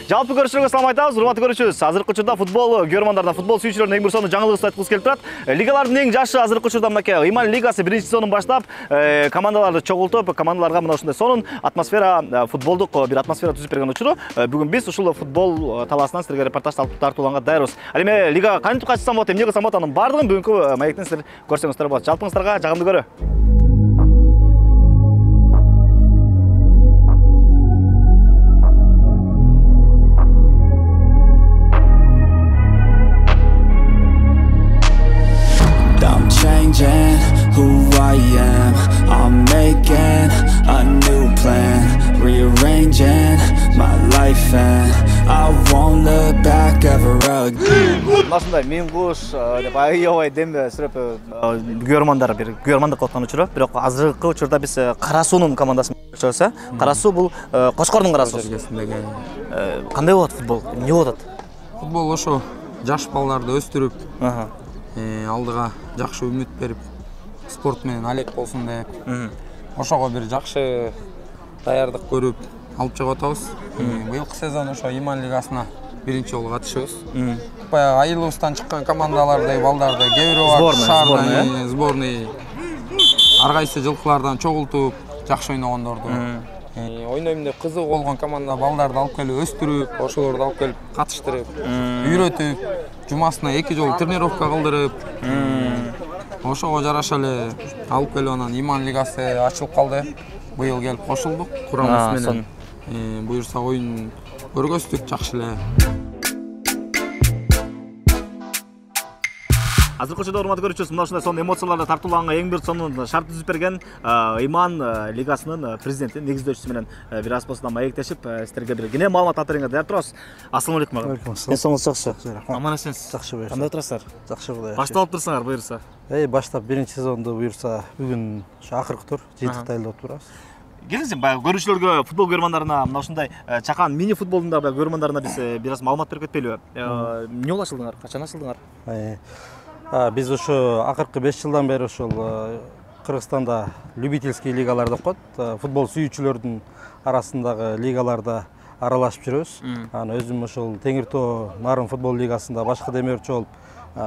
Жалпы көрүүчүлөргө салам айтабыз. Урматтуу көрүүчүлөр, азыркы учурда футбол көрөрмандарына, футбол сүйүүчүлөрүнө эң бир сонун жаңылык айткыбыз келип турат. Лигалардын эң жашы азыркы учурда мынакей Ыйман лигасы биринчи сезонун баштап, командаларды чогултуп, командаларга мына ушундай сонун атмосфера, футболдук бир атмосфера түзүп берген учуру бүгүн биз ушул футбол талаасынан силерге репортаж алып тартууланга даярбыз. Ал эми лига кантип качсам болот, эмне кылсам болот, анын баардыгын бүгүнкү маектен силер көрсөңүздөр болот. Жалпыңыздарга жагымдуу көрүү. Changing who I am, I'm making a new plan, rearranging my life and I won't look back ever again. Мындай мен куш деп аябай дем сүрөп көрөрмандар бир көрөрмандык кылып аткан учуру, бирок азыркы учурда биз Кара суунун командасы чыгса, Кара суу бул Кошкордун Кара суусу. Кандай болот футбол? Эмне болот? Футбол ошо жаш балдарды өстүрүп, алдыга жакшы үмүт берип, спорт менен алек болсун деп, ошого бир жакшы даярдык көрүп алып чыгып атабыз. Быйылкы сезон ошо Ыйман лигасына биринчи жолу катышабыз. Баягы айылыбыздан чыккан командаларды, балдарды кээ бирөө бар, сборный ар кайсы жылкылардан чогултуп, жакшы ойногондорду, ойнойм деп кызыгы болгон команда балдарды алып келип өстүрүп, ошолорду алып келип катыштырып, үйрөтүп, жумасына 2 жолу тренировка кылдырып, ошого жараша эле алып келип анан Ыйман лигасы ачылып калды. Быйыл келип кошулдук курамыбыз менен. Буюрса оюн көргөздүк жакшы эле. Азыркы учурда урматтуу көрүүчүлөр, мына ушундай сонун эмоцияларда тартууланганга эң бир сонун шарт түзүп берген Ыйман лигасынын президенти, негиздөөчүсү менен бир аз болсо да маектешип, силерге бир кене маалымат алып беренге даяр турабыз. Ассаламу алейкум. Эсиңиз жакшы? Аман эсенсиз? Жакшы буюрса. Кандай отурасыздар? Жакшы кудай. Баштап турсаңар буюрса. Баштап биринчи сезонду буюрса бүгүн ошо акыркы тур жыйынтык даярдап турабыз. Келиңиз, баягы көрүүчүлөргө, футбол көрөрмандарына мына ушундай чакан мини футболдун да баягы көрөрмандарына биз бир аз маалымат берип кетпейлиби? Эмне болуп ачылдыңар? Качан ачылдыңар? Биз ошо акыркы 5 жылдан бери ошол Кыргызстанда любительский лигалар деп коет, футбол сүйүүчүлөрдүн арасындагы лигаларда аралашып жүрөбүз. Аны өзүм ошол Теңиртоо Нарын футбол лигасында башкы демөөрчү болуп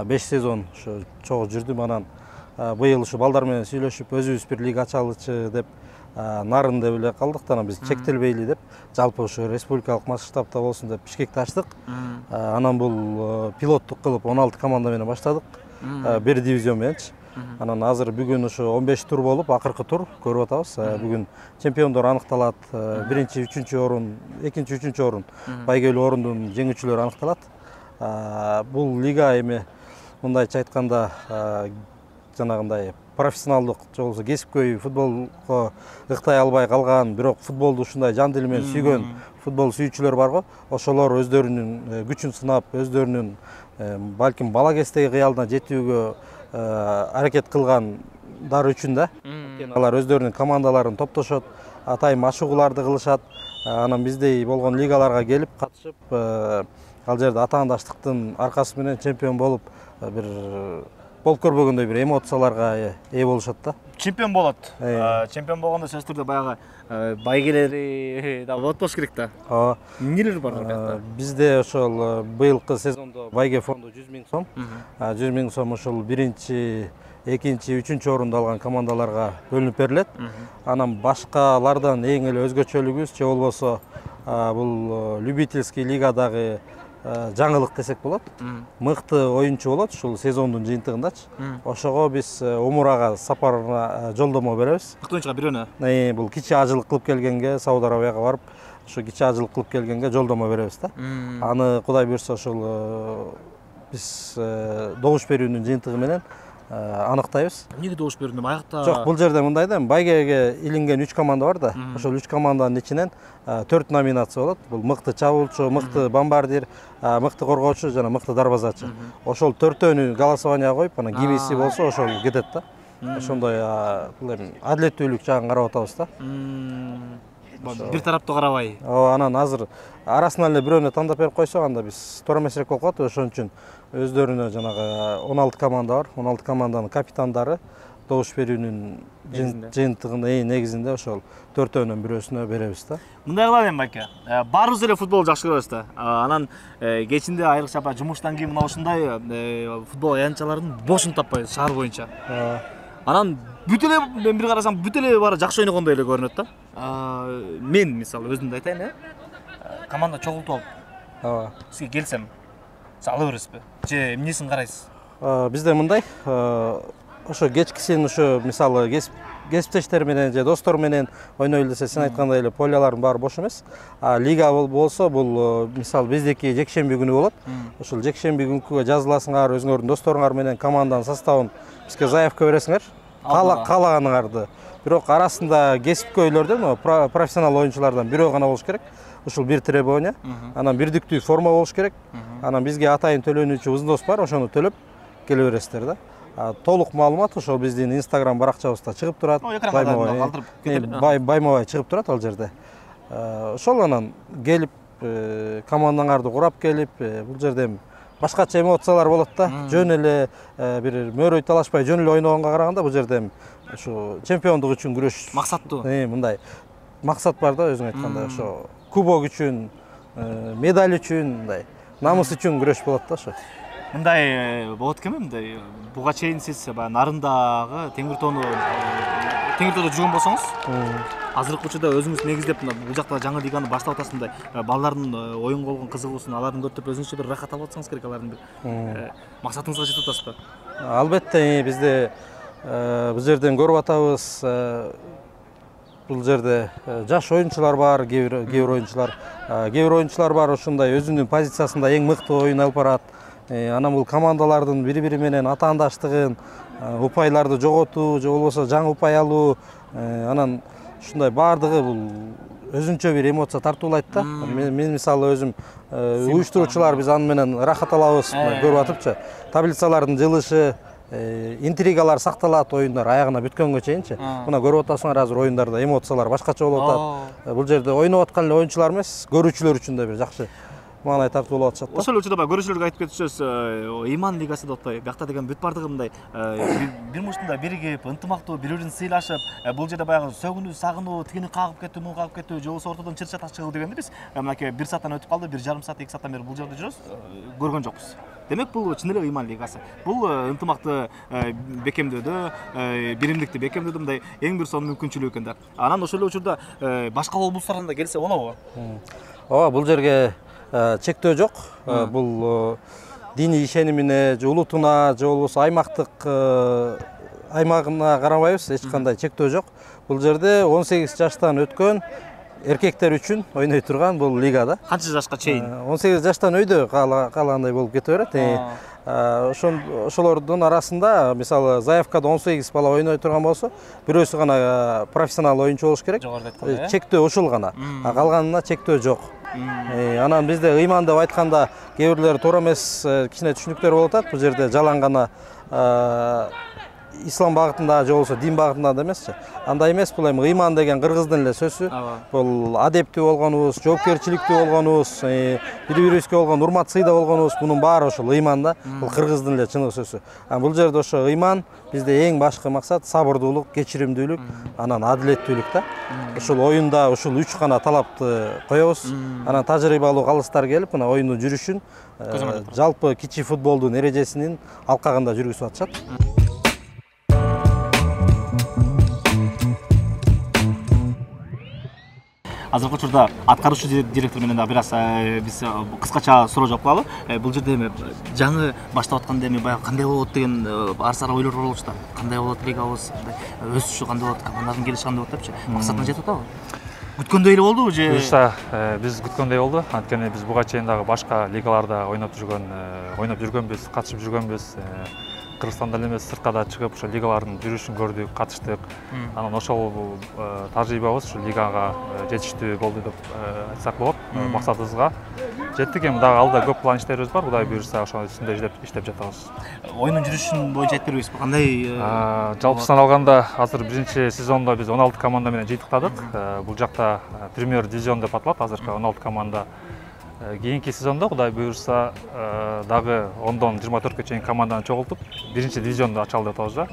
5 сезон ошо чогуу жүрдүм. Анан быйыл ошо балдар менен сүйлөшүп, өзүбүз бир лига ачалычы деп Нарын деп эле калдык. Анан биз чектелбейли деп, жалпы ошо республикалык масштабта болсун деп Бишкекте ачтык. Анан бул пилоттук кылып 16 команда менен баштадык. Бир дивизион мененчи. Анан азыр бүгүн ошо 15 тур болуп, акыркы тур көрүп атабыз. Бүгүн чемпиондор аныкталат. Биринчи, үчүнчү орун, экинчи, үчүнчү орун, байгелүү орундун жеңүүчүлөрү аныкталат. Бул лига эми мындайча айтканда жанагындай профессионалдык же болбосо кесипкөй футболго ыктай албай калган, бирок футболду ушундай жан дили менен сүйгөн футбол сүйүүчүлөр барго, ошолор өздөрүнүн күчүн сынап, өздөрүнүн балким бала кездеги кыялына жетүүгө аракет кылгандар үчүн да. Алар өздөрүнүн командаларын топтошот, атайын машыгууларды кылышат. Анан биздей болгон лигаларга келип катышып, ал жерде атаандаштыктын аркасы менен чемпион болуп, бир болуп көрбөгөндөй бир эмоцияларга ээ болушат да. Чемпион болот. Чемпион болгондо сөзсүз түрдө баягы байгелери да болот болуш керек да. Эмнелер бар албетте? Бизде ошол быйылкы сезондо байге фонду 100 000 сом. 100 000 сом ошол биринчи, экинчи, үчүнчү орунду алган командаларга бөлүнүп берилет. Анан башкалардан эң эле өзгөчөлүгүбүз же болбосо бул любительский лигадагы жаңылык десек болот. Мыкты оюнчу болот ушул сезондун жыйынтыгындачы. Ошого биз Умурага сапарына жолдомо беребиз. Мыкты оюнчуга бирөөнө. Бул кичи ажылык кылып келгенге, Сауд Арабияга барып, ошо кичи ажылык кылып келгенге жолдомо беребиз да. Аны Кудай буйрса ошол биз добуш берүүнүн жыйынтыгы менен аныктайбыз. Эмнеге добуш берүүнү аякта? Жок, бул жерде мындай да, байгеге илинген 3 команда бар да. Ошол 3 команданын ичинен 4 номинация болот. Бул мыкты чабуулчу, мыкты бомбардир, мыкты коргоочу жана мыкты дарбазачы. Ошол 4төөнү голосованияга коюп, анан кимиси болсо ошол кетет да. Ошондой бул эми адилеттүүлүк жагын карап атабыз да. Бир тараптуу карабай. Анан азыр арасынан эле бирөөнү тандап берип койсок, анда биз туура эмесирээк болуп калат. Ошон үчүн өздөрүнө жанагы 16 команда бар. 16 команданын капитандары добуш берүүнүн жыйынтыгынын негизинде ошол 4-өн бирөөсүнө беребиз да. Мындай кылалы эми байке. Баарыбыз эле футбол жакшы көрөбүз да. Анан кечинде айрыкча жумуштан кийин мына ушундай футбол аянтчаларын бошун таппайбыз шаар боюнча. Анан бүт эле мен бир карасам бүт эле баары жакшы ойногондой эле көрүнөт да. Мен мисалы өзүмдү айтайын, команда чогултуп алып сизге келсем, сиз ала бересизби? Же эмнесин карайсыз? Бизде мындай, ошо кечкисин ошо мисалы кесиптештер менен же достор менен ойнойлу десе сен айткандай эле полялардын баары бош эмес. Лига болсо бул мисалы биздики жекшемби күнү болот. Ошол жекшемби күнкүгө жазыласыңар, өзүңөрдүн досторуңар менен команданын составын бизге заявка бересиңер. Каалаганыңарды. Бирок арасында кесипкөйлөрдөн, профессионал оюнчулардан бирөө гана болуш керек. Ушул бир требование. Анан бирдиктүү форма болуш керек. Анан бизге атайын төлөнүүчү уздос бар, ошону төлөп келе бересиздер да. Толук маалымат ошол биздин Instagram баракчабызда чыгып турат. Баймабай чыгып турат ал жерде. Ошол анан келип командаңарды курап келип, бул жерде башкача эмоциялар болот да. Жөн эле бир мөрөй талашпай жөн эле ойногонго караганда бул жерде ушу чемпиондук үчүн күрөш Максаттуу. Мындай максат бар да, өзүң айткандай ошо кубок үчүн, медаль үчүн, мындай намыс үчүн күрөш болот да ошо. Мындай болот экенби, мындай буга чейин сиз баягы Нарындагы Теңиртоодо жүргөн болсоңуз, азыркы учурда өзүңүз негиздеп бул жакта жаңы лиганы баштап атасыз, мындай балдардын оюнга болгон кызыгуусун алардын көрүп өзүңүзчө бир рахат алып атсаңыз керек, алардын бир максатыңызга жетип атасызбы? Албетте, бизде бул жерден көрүп атабыз, бул жерде жаш оюнчулар бар, кээ бир оюнчулар бар ушундай өзүнүн позициясында эң мыкты оюн алып барат. Анан бул командалардын бири-бири менен атаандаштыгын, упайларды жоготуу же болбосо жаңы упай алуу, анан ушундай баардыгы бул өзүнчө бир эмоция тартуулайт да. Мен мисалы өзүм уюштуруучулар биз аны менен рахат алабыз, көрүп атыпчы. Таблицалардын жылышы, интригалар сакталат, оюндар аягына бүткөнгө чейинчи. Мына көрүп атасыңар, азыр оюндарда эмоциялар башкача болуп атат. Бул жерде ойноп аткан эле оюнчулар эмес, көрүүчүлөр үчүн да бир жакшы маанай тартуулап атышат да. Ошол учурда баягы көрүүчүлөргө айтып кетсеңиз, Иман лигасы деп атпайбы? Биякта деген бүт бардыгы мындай бир мушунда биригип, ынтымактуу, бири-бирин сыйлашып, бул жерде баягы сөгүнүү, сагынуу, тигини кагып кетүү, муну кагып кетүү, же болбосо ортодон чыр-чатак чыгуу дегенди биз мынакей 1 сааттан өтүп калды, 1,5 саат, 2 сааттан бери бул жерде жүрөбүз, көргөн жокпуз. Демек бул чын эле Иман лигасы. Бул ынтымакты бекемдөөдө, биримдикти бекемдөөдө мындай эң бир сонун мүмкүнчүлүк экен да. Анан ошол эле учурда башка облустардан да келсе болобу? Ооба, бул жерге чектөө жок. Бул диний ишенимине же улутуна же болбосо аймагына карабайбыз, эч кандай чектөө жок. Бул жерде 18 жаштан өткөн эркектер үчүн ойной турган бул лига да. Канча жашка чейин? 18 жаштан өйдө каалагандай болуп кете берет. Ошолордун арасында мисалы заявкада 18 бала ойной турган болсо, бирөөсү гана профессионал оюнчу болуш керек. Чектөө ушул гана. Калганына чектөө жок. Анан бизде ыйман деп айтканда кээ бирлери туура эмес кичине түшүнүктөр болуп атат. Бул жерде жалаң гана ислам багытында же болбосо дин багытында да эмесчи. Андай эмес, бул эми ыйман деген кыргыздын эле сөзү. Бул адептүү болгонубуз, жоопкерчиликтүү болгонубуз, бири-бирибизге болгон урмат сыйда болгонубуз, мунун баары ошол ыйман да. Бул кыргыздын эле чыныгы сөзү. Бул жерде ошо ыйман бизде эң башкы максат сабырдуулук, кечиримдүүлүк, анан адилеттүүлүк да. Ушул оюнда ушул 3 гана талапты коебуз. Анан тажрыйбалуу калыстар келип, мына оюндун жүрүшүн жалпы кичи футболдун эрежесинин алкагында жүргүзүп атышат. Азыркы учурда аткаруучу директор менен да бир аз биз кыскача суроо жооп кылалы. Бул жерде эми жаңы баштап атканда эми баягы кандай болот деген ар сара ойлор бар болчу да. Кандай болот лигабыз, өсүшү кандай болот, командалардын келиши кандай болот депчи. Максатына жетип атабы? Күткөндөй эле болдубу же? Буюрса, биз күткөндөй болду. Анткени биз буга чейин дагы башка лигаларда ойноп жүргөнбүз, катышып жүргөнбүз. Кыргызстанда эле эмес, сыртка да чыгып, ошо лигалардын жүрүшүн көрдүк, катыштык. Анан ошол тажрыйбабыз ушу лигага жетиштүү болду деп айтсак болот. Максатыбызга жеттик. Эми дагы алда көп план иштерибиз бар. Кудай буюрса, ошонун үстүндө иштеп жатабыз. Оюндун жүрүшүн боюнча айтып бербейсизби? Кандай? Жалпысынан алганда, азыр биринчи сезондо биз 16 команда менен жыйынтыктадык. Бул жакта премьер дивизион деп аталат. Азыркы 16 команда Кийинки сезондо Кудай буюрса дагы 10дон 24-кө чейин команданы чогултуп, биринчи дивизионду ачалы деп атабыз да.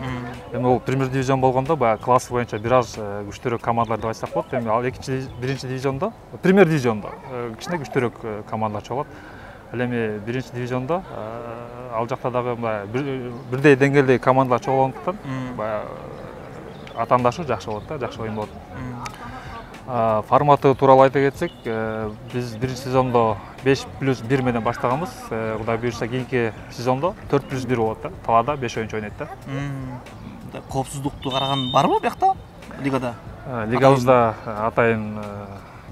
Эми бул премьер дивизион болгондо баягы класс боюнча бир аз күчтүүрөөк командалар деп айтсак болот. Эми ал биринчи дивизиондо, премьер дивизиондо кичине күчтүүрөөк командалар чогулат. Ал эми биринчи дивизиондо ал жакта дагы бирдей деңгээлдеги командалар чогулгондуктан баягы атаандашы жакшы болот да, жакшы оюн болот. Форматы тууралуу айта кетсек, биз биринчи сезондо 5+1 менен баштаганбыз. Кудай буюрса кийинки сезондо 4+1 болот да. Талаада 5 оюнчу ойнойт да. Коопсуздукту караган барбы биякта лигада? Лигабызда атайын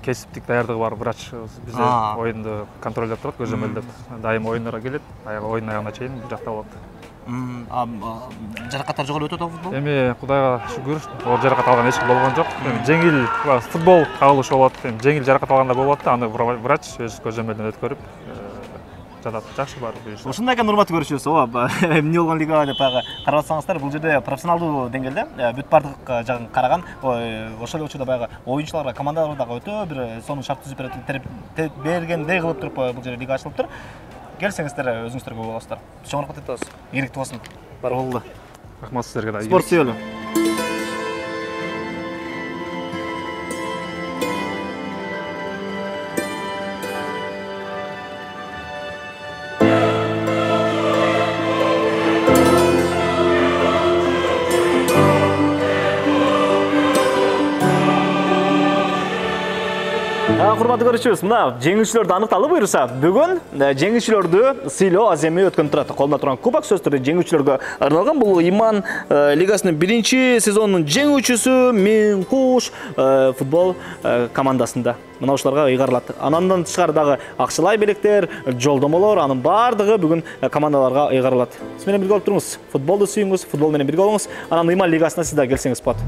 кесиптик даярдыгы бар врач бизде оюнду контролдоп турат, көзөмөлдөп. Дайым оюндарга келет, оюн аягына чейин бул жакта болот. Жаракаттар жогору өтөт футбол? Эми Кудайга шүгүр, ол жаракат алган эч ким болгон жок. Жеңил футбол кагылышы болот. Жеңил жаракат алганда болот да, аны врач өз көзөмөлдөн өткөрүп жатат. Жакшы бар буюрса. Ушундай экен урматтуу көрүүчүбүз. Ооба, эмне болгон лига деп баягы карап атсаңыздар, бул жерде профессионалдуу деңгээлде бүт бардык жагын караган, ошол эле учурда баягы оюнчуларга, командаларга дагы өтө бир сонун шарт түзүп бергендей кылып туруп бул жерде лига ачылыптыр. Келсеңиздер өзүңүздөргө болосуздар. Чоң рахмат айтабыз. Ийгиликтүү болсун. Бар болду. Рахмат сиздерге да. Спорт сүйөлүү. Урматтуу көрүүчүбүз, мына жеңүүчүлөрдү аныкталып буюрса, бүгүн жеңүүчүлөрдү сыйлоо аземи өткөн турат. Колдо турган кубок сөзсүз түрдө жеңүүчүлөргө арналган. Бул Иман лигасынын биринчи сезонунун жеңүүчүсү Мен Куш футбол командасында. Мына ушуларга ыйгарылат. Андан тышкары дагы акчалай белектер, жолдомолор, анын бардыгы бүгүн командаларга ыйгарылат. Сиз менен бирге болуп туруңуз. Футболду сүйүңүз, футбол менен бирге болуңуз. Анан Иман лигасына сиз да келсеңиз болот.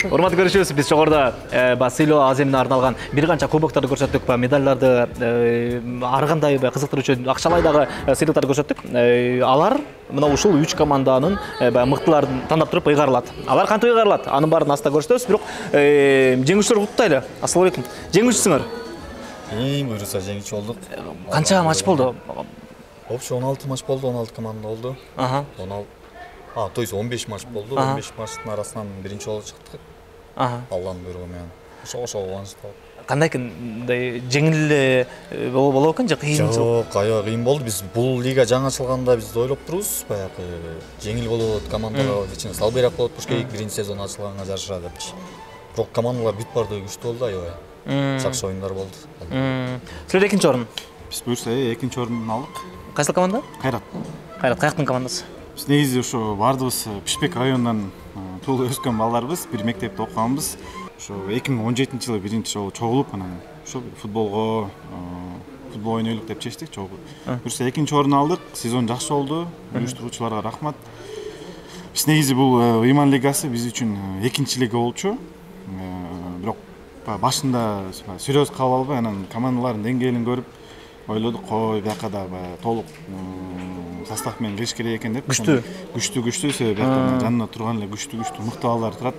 Урматтуу көрүүчүбүз, биз жогоруда сыйлоо аземине арналган бир канча кубоктарды көрсөттүк, медалдарды, ар кандай кызыктыруучу акчалай дагы сыйлыктарды көрсөттүк. Алар мына ушул 3 команданын мыктыларын тандап туруп ыйгарылат. Алар кантип ыйгарылат? Анын баарын аста көрсөтөбүз, бирок жеңүүчүлөрдү куттайлы. Ассалам алейкум. Жеңүүчүсүңөр? Буюрса жеңүүчү болдук. Канча матч болду? Общий 16 матч болду, 16 команда болду. 16 то есть 15 матч болду, 15 матчтын арасынан биринчи болуп чыктык. Алланын буйругу менен. Ошо кубанычтуу. Кандай экен, жеңил болобу экен же кыйын? Жок, аябай кыйын болду. Биз бул лига жаңы ачылганда биз ойлоп турбуз, баягы жеңил болот, командалар кичине салбыйраак болот, керек биринчи сезон ачылганга жараша депчи. Бирок командалар бүт бардыгы күчтүү болду, аябай. Жакшы оюндар болду. Силер экинчи орун? Биз буюрса экинчи орунду алдык. Кайсы команда? Кайрат. Каяктын командасы? Биз негизи ошо бардыгыбыз Пишпек районунан туулуп өскөн балдарбыз, бир мектепте окуганбыз. Ошо 2017-жылы биринчи жолу чогулуп, анан ошо футбол ойнойлук деп чечтик, чогулуп. Буюрса экинчи орун алдык, сезон жакшы болду. Уюштуруучуларга рахмат. Биз негизи бул Иман лигасы биз үчүн экинчи лига болчу. Бирок башында сүрөбүз кабыл албай, анан командалардын деңгээлин көрүп ойлодук, бияка да толук состав менен кириш керек экен деп. Күчтүү себеби бияка жанына турган эле күчтүү мыкты балдар турат.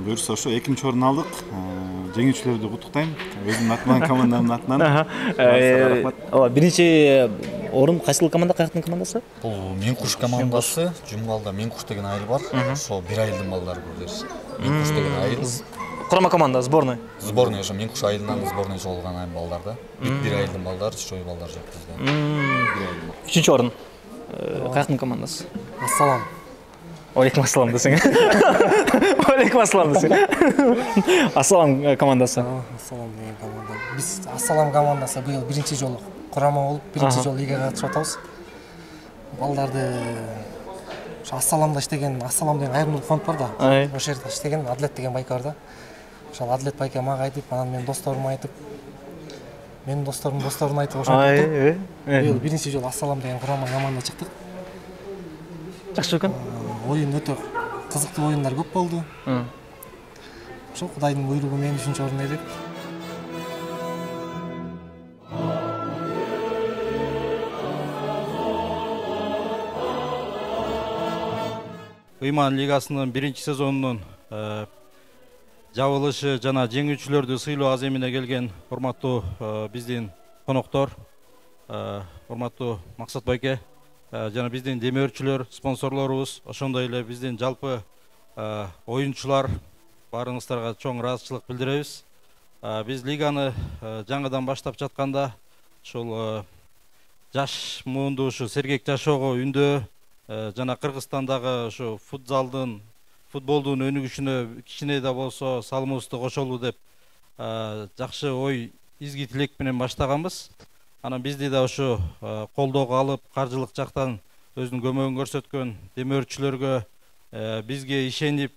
Буюрса ошо экинчи орун алдык. Жеңүүчүлөрдү куттуктайм. Өзүмдүн атымдан, командамдын атынан. Ооба, биринчи орун кайсыл команда, каяктын командасы? Бул Мен Куш командасы, Жумгалда Мен Куш деген айыл бар. Ошо бир айылдын балдары бул жерде. Мен Куш деген айыл. Курама команда, сборный. Сборный ошо Мен Куш айылынан сборный чогулган айыл балдар да. Бир айылдын балдары, чоy балдар жок бизде. Үчүнчү орун. Каяктын командасы? Ассалам. Алейкум ассалам десең. Алейкум ассалам десең. Ассалам командасы. Ассалам деген команда. Биз Ассалам командасы быйыл биринчи жолу курама болуп, биринчи жолу лигага катышып атабыз. Балдарды ошо Ассаламда иштеген, Ассалам деген айрымдуу фонд бар да. Ошол жерде иштеген Адлет деген байка бар да. Ошол Адлет байка мага айтып, анан менин досторума айтып, менин досторуна айтып ошентип. Быйыл биринчи жолу Ассалам деген курама команда чыктык. Жакшы экен. Оюн өтө кызыктуу оюндар көп болду. Ошо Кудайдын буйругу менен 3-орунда элек. Иман лигасынын биринчи сезонунун жабылышы жана жеңүүчүлөрдү сыйлоо аземине келген урматтуу биздин коноктор, урматтуу Максат байке жана биздин демөөрчүлөр, спонсорлорубуз, ошондой эле биздин жалпы оюнчулар баарыңыздарга чоң ыраазычылык билдиребиз. Биз лиганы жаңыдан баштап жатканда ушул жаш муунду ушу сергек жашоого үндөө жана Кыргызстандагы ушу футболдун өнүгүшүнө кичине да болсо салымыбызды кошолу деп жакшы ой, изги тилек менен баштаганбыз. Анан бизди да ушу колдоого алып, каржылык жактан өзүнүн көмөгүн көрсөткөн демөөрчүлөргө, бизге ишенип,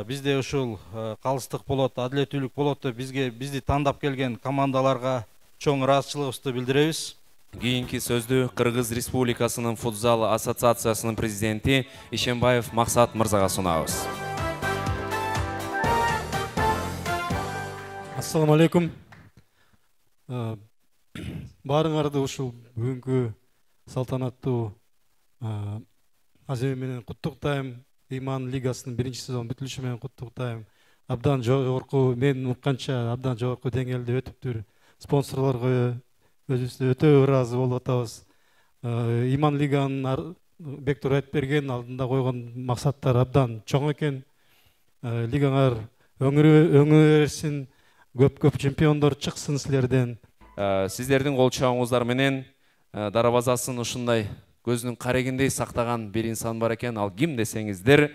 бизде ушул калыстык болот, адилеттүүлүк болот деп бизди тандап келген командаларга чоң ыраазычылыгыбызды билдиребиз. Кийинки сөздү Кыргыз Республикасынын футзал ассоциациясынын президенти Ишембаев Максат мырзага сунабыз. Ассаламу алейкум. Баарыңарды ушул бүгүнкү салтанаттуу аземи менен куттуктайм. Иман лигасынын 1-сезон бүтүлүшү менен куттуктайм. Абдан жогорку, мен укканча абдан жогорку деңгээлде өтүптүр. Спонсорлорго өзүбүз өтө ыраазы болуп атабыз. Иман лиганын Бектур Айтберген алдында койгон максаттар абдан чоң экен. Лигаңар өңүрө берсин, көп чемпиондор чыксын силерден. Сиздердин кол чабыңыздар менен дарбазасын ушундай көзүнүн карегиндей сактаган бир инсан бар экен. Ал ким десеңиздер,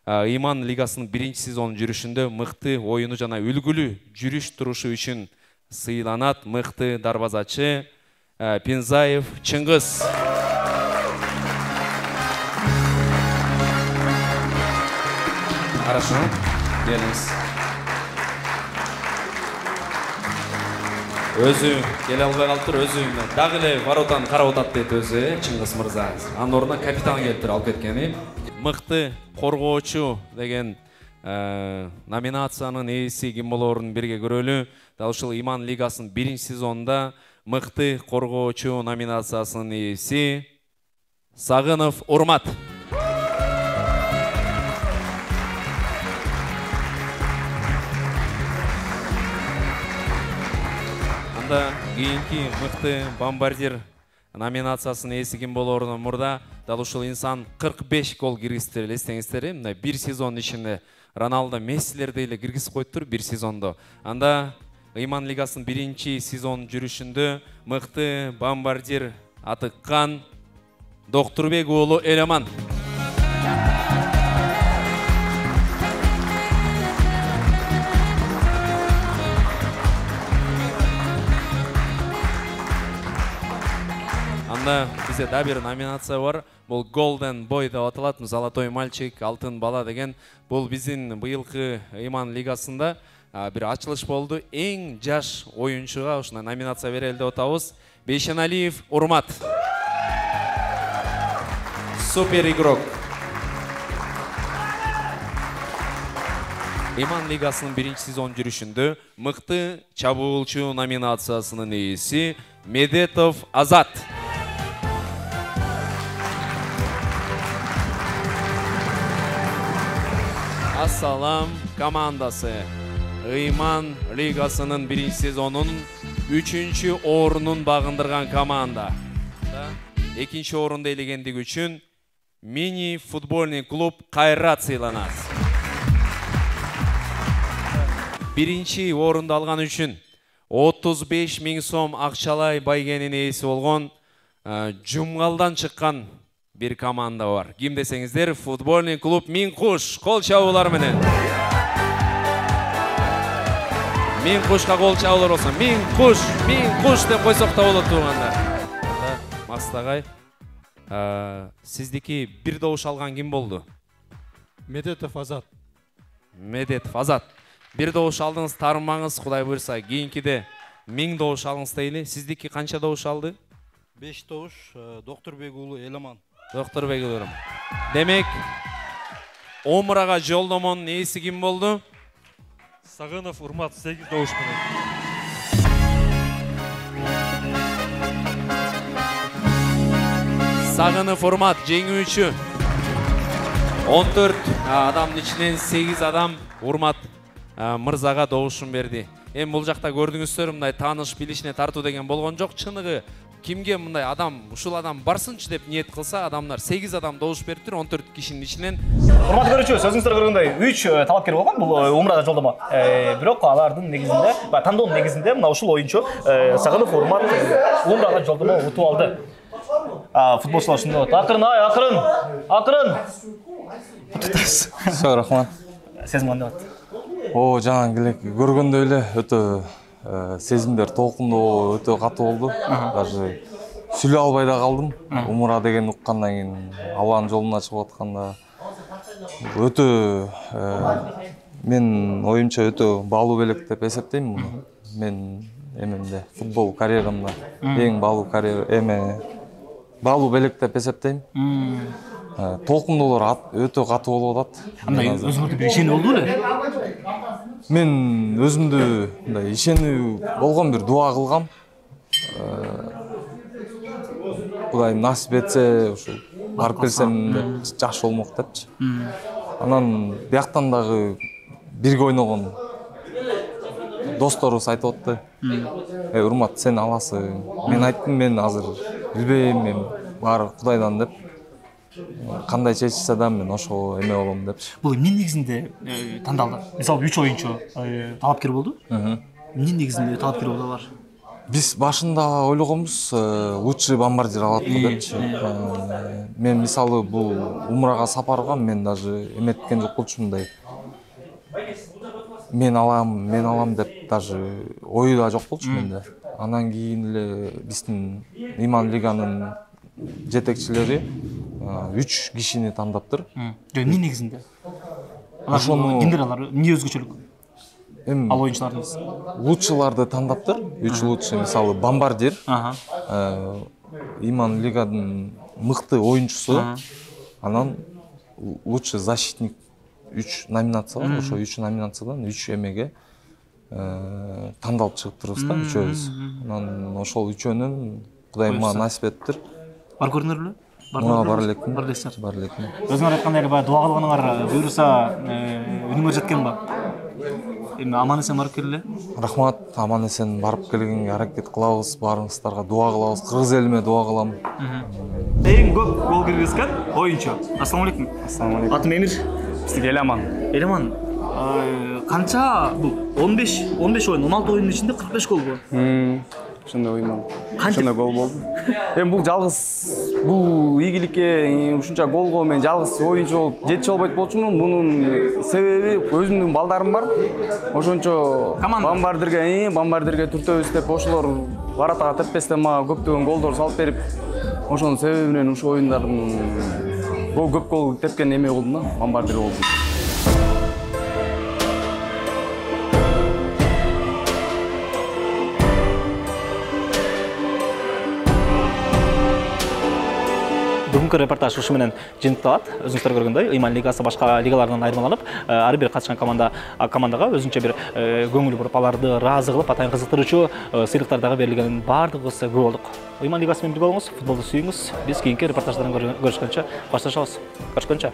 Иман лигасынын 1-сезон жүрүшүндө мыкты оюну жана үлгүлүү жүрүш турушу үчүн сыйланат мыкты дарбазачы Пинзаев Чыңгыз. Хорошо, келиңиз. Өзү келе албай калыптыр, өзү дагы эле воротаны карап атат дейт өзү, Чыңгыз мырза. Анын ордуна капитан келиптир, алып кеткени. Мыкты коргоочу деген номинациянын ээси ким болоорун бирге көрөлү. Дал ушул Иман лигасынын 1-сезонунда мыкты коргоочу номинациясынын ээси Сагынов Урмат. Анда кийинки мыкты бомбардир номинациясынын ээси ким болоорунан мурда дал ушул инсан 45 гол киргизди, эстеңиздер, мына 1 сезон ичинде Роналдо, Мессилерди эле киргизип койдуптур 1 сезондо. Анда Иман лигасынын 1-сезон жүрүшүндө мыкты бомбардир Атыккан Доктурбек уулу Элеман. Анда бизде да бир номинация бар. Бул Golden Boy деп аталат, золотой мальчик, алтын бала деген. Бул биздин быйылкы Иман лигасында бир ачылыш болду. Эң жаш оюнчуга ушундай номинация берели деп атабыз. Бейшеналиев Урмат. Супер игрок. Иман лигасынын 1-сезон жүрүшүндө мыкты чабуулчу номинациясынын ээси Медетов Азат. Ассалам командасы. Иман лигасынын 1-сезонунун 3-орунун багындырган команда. 2-орунду ээлегендиги үчүн мини футбольный клуб Кайрат сыйланат. 1-орунду алган үчүн 35 000 сом акчалай байгенин ээси болгон Жумгалдан чыккан бир команда бар. Ким десеңиздер, футбольный клуб Мин Куш. Кол чабуулар менен. Мин Кушка кол чабуулар болсун. Мин Куш деп койсок да болот турганда. Максат агай, сиздики бир добуш алган ким болду? Медетов Азат. Медетов Азат. Бир добуш алдыңыз, тарынмаңыз, Кудай буйрса, кийинкиде 1000 добуш алыңыз дейли. Сиздики канча добуш алды? 5 добуш, Доктурбек уулу Элеман. Доктурбек уулу. Демек, Омурага жолдомонун ээси ким болду? Сагынов Урмат 8 добуш менен. Сагынов Урмат жеңүүчү. 14 адамдын ичинен 8 адам Урмат мырзага добушун берди. Эми бул жакта көрдүңүздөр, мындай тааныш билишине тартуу деген болгон жок. Чыныгы кимге мындай адам, ушул адам барсынчы деп ниет кылса, адамдар 8 адам добуш бериптир, 14 кишинин ичинен. Урматтуу көрүүчүбүз, өзүңүздөр көргөндөй 3 талапкер болгон бул умрада жолдомо. Бирок алардын негизинде, тандоонун негизинде мына ушул оюнчу Сагынов Урмат умрага жолдомо утуп алды. Футболчулар ушундай болот. Акырын. Все, рахмат. Сезим кандай болот? Жаңа көргөндөй эле өтө сезимдер толкундуу, өтө катуу болду. Даже сүйлөй албай да калдым. Умра деген уккандан кийин Алланын жолуна чыгып атканда өтө мен оюмча өтө баалуу белек деп эсептейм муну. Мен эмемде футбол карьерамда эң баалуу белек деп эсептейм. Толкундуулар өтө катуу болуп атат. Андай өзүңөрдө бир ишенүү болду беле? Мен өзүмдү мындай ишенүү болгон бир дуа кылгам. Кудайым насип этсе, ушул барып келсем деп жакшы болмок депчи. Анан бияктан дагы бирге ойногон досторубуз айтып атты. Урмат, сен аласың. Мен айттым, мен азыр билбейм, мен баары Кудайдан деп. Кандай чечсе да мен ошого эме болом депчи. Бул эмне негизинде тандалды? Мисалы 3 оюнчу талапкер болду. Эмне негизинде талапкер болдулар? Биз башында ойлогонбуз лучший бомбардир алат депчи. Мен мисалы бул умрага сапарга мен даже эметкен жок болчумундай. Мен алам деп даже ою да жок болчу менде. Анан кийин эле биздин Иман Лиганын жетекчилери 3 кишини таңдаптыр. Эмне негизинде? Ошону кимдер алар? Эмне өзгөчөлүк? Ал оюнчулардын лучшыларды таңдаптыр. 3 лучший, мисалы бомбардир, Иман Лиганын мыкты оюнчусу, анан лучший защитник 3 номинация бар. Ошо 3 номинациядан 3 эмеге тандалып чыгыптырбыз да, үчөөбүз. Анан ошол үчөөнүн Кудайым мага насип эттир. Бар көрүнөр беле? Бар элекмин. Бар элекмин. Өзүңөр айткандай эле баягы дуа кылганыңар буюрса үнүңөр жеткенби? Эми аман эсен барып келеле. Рахмат, аман эсен барып келгенге аракет кылабыз, баарыңыздарга дуа кылабыз. Кыргыз элиме дуа кылам. Эң көп гол киргизген оюнчу. Ассаламу алейкум. Ассаламу алейкум. Атым Эмир. Сизге Эламан. Эламан. Канча бул 15 oyun, 16 oyunun içinde 45 gol bu. Ошондой оймон. Ошондой гол болду. Эми бул жалгыз бул ийгиликке ушунча голго мен жалгыз оюнчу болуп жетише албайт болчумун. Мунун себеби өзүмдүн балдарым бар. Ошончо бомбардирге түртөбүз деп ошолор баратага теппестен мага көптөгөн голдор салып берип, ошонун себеби менен ушул оюндардын көп гол тепкен эме болдум да, бомбардир болдум. Бүгүнкү репортаж ушу менен жыйынтыкталат. Өзүңүздөр көргөндөй, Иман Лигасы башка лигалардан айырмаланып, ар бир катышкан командага өзүнчө бир көңүл буруп, аларды ыраазы кылып, атайын кызыктыруучу сыйлыктар дагы берилгенин баардыгыбыз күбө болдук. Иман Лигасы менен бирге болуңуз, футболду сүйүңүз. Биз кийинки репортаждардан көрүшкөнчө башташабыз. Көрүшкөнчө.